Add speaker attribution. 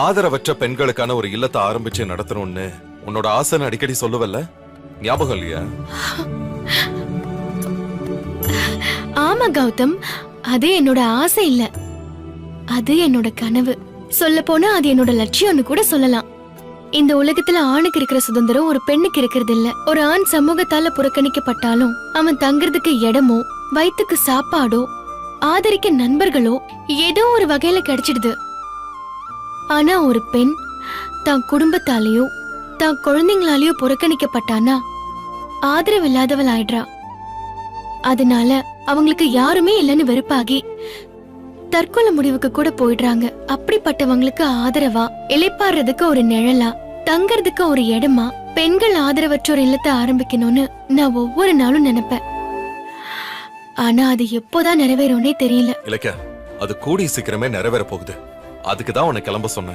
Speaker 1: ஆதரவற்ற பெண்களுக்கான ஒரு இல்லத்தை ஆரம்பிச்சு நடத்தணும்னு உன்னோட ஆசைன்னு அடிக்கடி சொல்லுவல்ல, ஞாபகம் இல்லையா?
Speaker 2: ஆமா கௌதம், அது என்னோட ஆசை இல்ல, அது என்னோட கனவு. சொல்ல போனா அது என்னோட லட்சியம்னு கூட சொல்லலாம். இந்த உலகத்துல ஆணுக்கு இருக்கிற சுதந்திரம் ஒரு பெண்ணுக்கு இருக்கிறது இல்ல. ஒரு ஆண் சமூகத்தால புறக்கணிக்கப்பட்டாலும் அவன் தங்குறதுக்கு இடமோ, வயிற்றுக்கு சாப்பாடோ, ஆதரிக்க நண்பர்களோ ஏதோ ஒரு வகையில கிடைச்சிடுது. ஆனா ஒரு பெண் தான் குடும்பத்தாலேயோ தான் குழந்தைங்களாலேயோ புறக்கணிக்கப்பட்டானா ஆதரவு இல்லாதவள் ஆயிடுறா. அதனால அவங்களுக்கு யாருமே இல்லைன்னு வெறுப்பாகி தற்கொலை முடிவுக்கு கூட போயிடுறாங்க. அப்படிப்பட்டவங்களுக்கு ஆதரவா, இளைப்பாடுறதுக்கு ஒரு நிழலா, தங்கறதுக்கு ஒரு இடமா பெண்கள் ஆதரவற்றோர் இல்லத்தை ஆரம்பிக்கணும்னு நான் ஒவ்வொரு நாளும் நினைப்பேன். ஆனா அது எப்போதான் நிறைவேறும்னே தெரியல.
Speaker 1: இலக்கியா, அது கூடி சீக்கிரமே நிறைவேற போகுது. அதுக்குதான் உன்னை கிளம்ப சொன்னேன்.